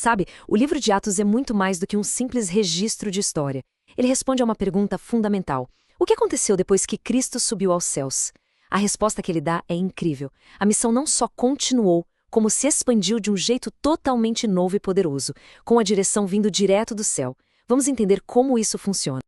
Sabe, o livro de Atos é muito mais do que um simples registro de história. Ele responde a uma pergunta fundamental. O que aconteceu depois que Cristo subiu aos céus? A resposta que ele dá é incrível. A missão não só continuou, como se expandiu de um jeito totalmente novo e poderoso, com a direção vindo direto do céu. Vamos entender como isso funciona.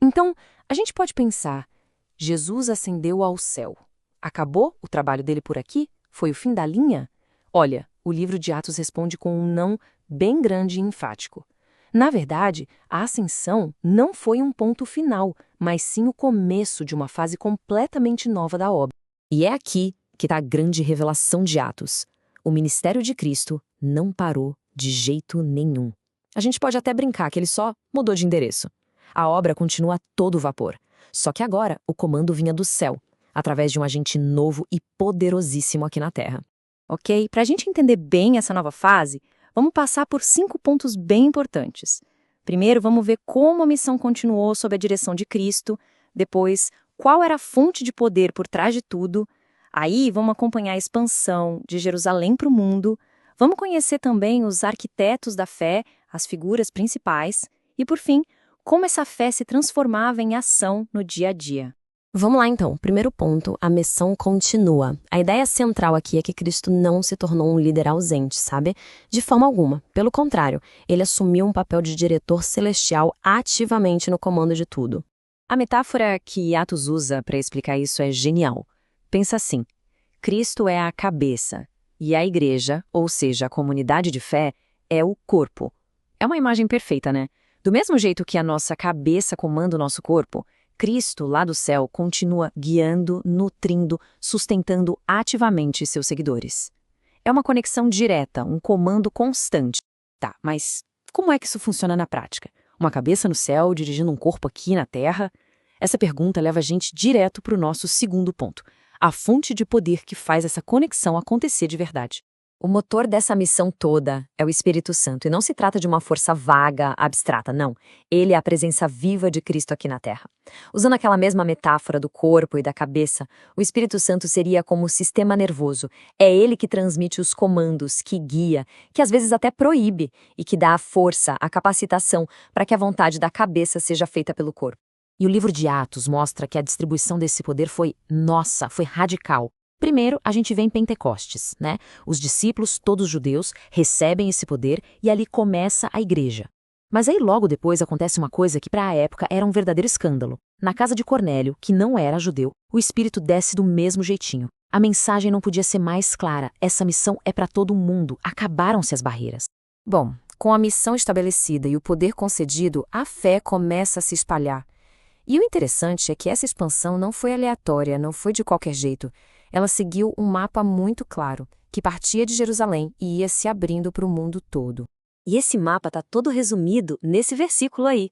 Então, a gente pode pensar, Jesus ascendeu ao céu. Acabou o trabalho dele por aqui? Foi o fim da linha? Olha, o livro de Atos responde com um não bem grande e enfático. Na verdade, a ascensão não foi um ponto final, mas sim o começo de uma fase completamente nova da obra. E é aqui que está a grande revelação de Atos. O ministério de Cristo não parou de jeito nenhum. A gente pode até brincar que ele só mudou de endereço. A obra continua a todo vapor. Só que agora o comando vinha do céu, através de um agente novo e poderosíssimo aqui na Terra. Ok? Para a gente entender bem essa nova fase, vamos passar por 5 pontos bem importantes. Primeiro, vamos ver como a missão continuou sob a direção de Cristo. Depois, qual era a fonte de poder por trás de tudo. Aí, vamos acompanhar a expansão de Jerusalém para o mundo. Vamos conhecer também os arquitetos da fé, as figuras principais. E, por fim, como essa fé se transformava em ação no dia a dia. Vamos lá então. Primeiro ponto, a missão continua. A ideia central aqui é que Cristo não se tornou um líder ausente, sabe? De forma alguma. Pelo contrário, ele assumiu um papel de diretor celestial ativamente no comando de tudo. A metáfora que Atos usa para explicar isso é genial. Pensa assim, Cristo é a cabeça e a igreja, ou seja, a comunidade de fé, é o corpo. É uma imagem perfeita, né? Do mesmo jeito que a nossa cabeça comanda o nosso corpo, Cristo, lá do céu, continua guiando, nutrindo, sustentando ativamente seus seguidores. É uma conexão direta, um comando constante. Tá, mas como é que isso funciona na prática? Uma cabeça no céu dirigindo um corpo aqui na Terra? Essa pergunta leva a gente direto para o nosso segundo ponto, a fonte de poder que faz essa conexão acontecer de verdade. O motor dessa missão toda é o Espírito Santo, e não se trata de uma força vaga, abstrata, não. Ele é a presença viva de Cristo aqui na Terra. Usando aquela mesma metáfora do corpo e da cabeça, o Espírito Santo seria como o sistema nervoso. É ele que transmite os comandos, que guia, que às vezes até proíbe, e que dá a força, a capacitação para que a vontade da cabeça seja feita pelo corpo. E o livro de Atos mostra que a distribuição desse poder foi radical. Primeiro, a gente vê em Pentecostes, né? Os discípulos, todos judeus, recebem esse poder e ali começa a igreja. Mas aí logo depois acontece uma coisa que para a época era um verdadeiro escândalo. Na casa de Cornélio, que não era judeu, o Espírito desce do mesmo jeitinho. A mensagem não podia ser mais clara. Essa missão é para todo mundo. Acabaram-se as barreiras. Bom, com a missão estabelecida e o poder concedido, a fé começa a se espalhar. E o interessante é que essa expansão não foi aleatória, não foi de qualquer jeito. Ela seguiu um mapa muito claro, que partia de Jerusalém e ia se abrindo para o mundo todo. E esse mapa está todo resumido nesse versículo aí.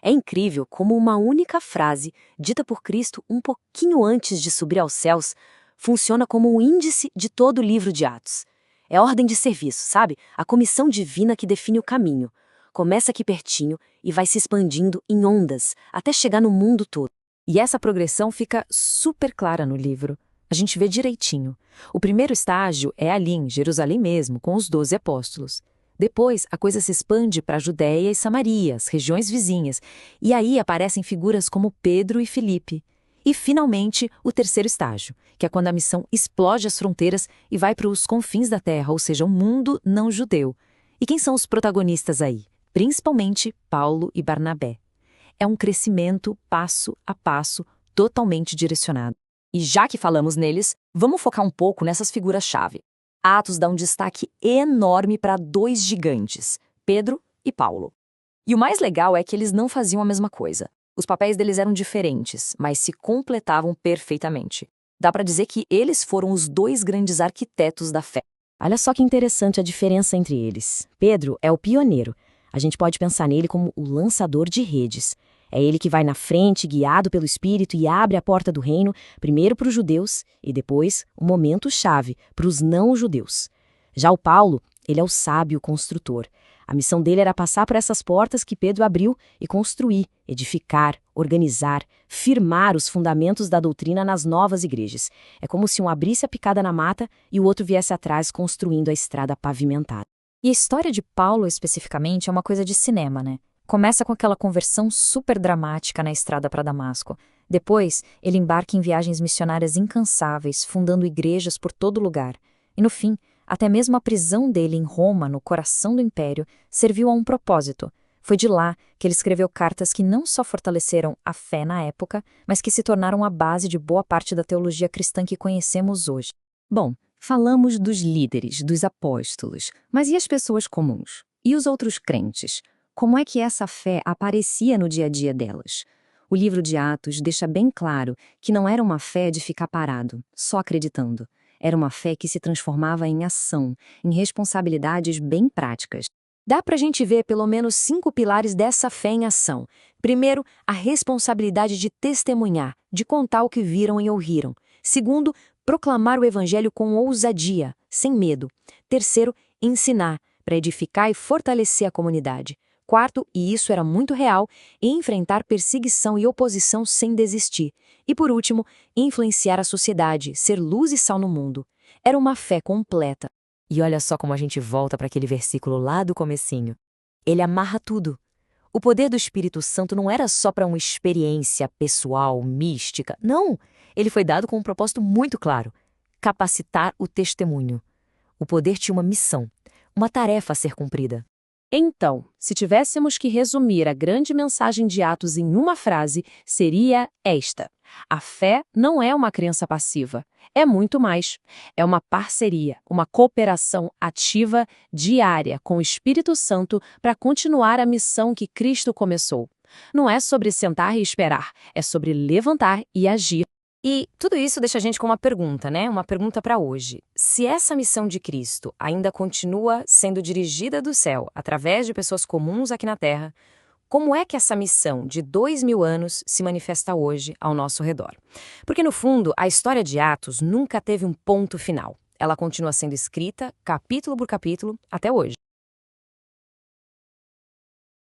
É incrível como uma única frase, dita por Cristo um pouquinho antes de subir aos céus, funciona como um índice de todo o livro de Atos. É ordem de serviço, sabe? A comissão divina que define o caminho. Começa aqui pertinho e vai se expandindo em ondas, até chegar no mundo todo. E essa progressão fica super clara no livro. A gente vê direitinho. O primeiro estágio é ali em Jerusalém mesmo, com os 12 apóstolos. Depois, a coisa se expande para a Judéia e Samaria, as regiões vizinhas, e aí aparecem figuras como Pedro e Filipe. E, finalmente, o terceiro estágio, que é quando a missão explode as fronteiras e vai para os confins da terra, ou seja, o mundo não judeu. E quem são os protagonistas aí? Principalmente Paulo e Barnabé. É um crescimento passo a passo, totalmente direcionado. E já que falamos neles, vamos focar um pouco nessas figuras-chave. Atos dá um destaque enorme para 2 gigantes, Pedro e Paulo. E o mais legal é que eles não faziam a mesma coisa. Os papéis deles eram diferentes, mas se completavam perfeitamente. Dá para dizer que eles foram os 2 grandes arquitetos da fé. Olha só que interessante a diferença entre eles. Pedro é o pioneiro. A gente pode pensar nele como o lançador de redes. É ele que vai na frente, guiado pelo Espírito, e abre a porta do reino, primeiro para os judeus e depois, o momento-chave, para os não-judeus. Já o Paulo, ele é o sábio construtor. A missão dele era passar por essas portas que Pedro abriu e construir, edificar, organizar, firmar os fundamentos da doutrina nas novas igrejas. É como se um abrisse a picada na mata e o outro viesse atrás construindo a estrada pavimentada. E a história de Paulo, especificamente, é uma coisa de cinema, né? Começa com aquela conversão super dramática na estrada para Damasco. Depois, ele embarca em viagens missionárias incansáveis, fundando igrejas por todo lugar. E no fim, até mesmo a prisão dele em Roma, no coração do império, serviu a um propósito. Foi de lá que ele escreveu cartas que não só fortaleceram a fé na época, mas que se tornaram a base de boa parte da teologia cristã que conhecemos hoje. Bom, falamos dos líderes, dos apóstolos, mas e as pessoas comuns? E os outros crentes? Como é que essa fé aparecia no dia a dia delas? O livro de Atos deixa bem claro que não era uma fé de ficar parado, só acreditando. Era uma fé que se transformava em ação, em responsabilidades bem práticas. Dá pra gente ver pelo menos 5 pilares dessa fé em ação. Primeiro, a responsabilidade de testemunhar, de contar o que viram e ouviram. Segundo, proclamar o evangelho com ousadia, sem medo. Terceiro, ensinar, para edificar e fortalecer a comunidade. Quarto, e isso era muito real, enfrentar perseguição e oposição sem desistir. E por último, influenciar a sociedade, ser luz e sal no mundo. Era uma fé completa. E olha só como a gente volta para aquele versículo lá do comecinho. Ele amarra tudo. O poder do Espírito Santo não era só para uma experiência pessoal, mística. Não! Ele foi dado com um propósito muito claro: capacitar o testemunho. O poder tinha uma missão, uma tarefa a ser cumprida. Então, se tivéssemos que resumir a grande mensagem de Atos em uma frase, seria esta: a fé não é uma crença passiva, é muito mais. É uma parceria, uma cooperação ativa, diária, com o Espírito Santo para continuar a missão que Cristo começou. Não é sobre sentar e esperar, é sobre levantar e agir. E tudo isso deixa a gente com uma pergunta, né? Uma pergunta para hoje. Se essa missão de Cristo ainda continua sendo dirigida do céu através de pessoas comuns aqui na Terra, como é que essa missão de 2000 anos se manifesta hoje ao nosso redor? Porque, no fundo, a história de Atos nunca teve um ponto final. Ela continua sendo escrita, capítulo por capítulo, até hoje.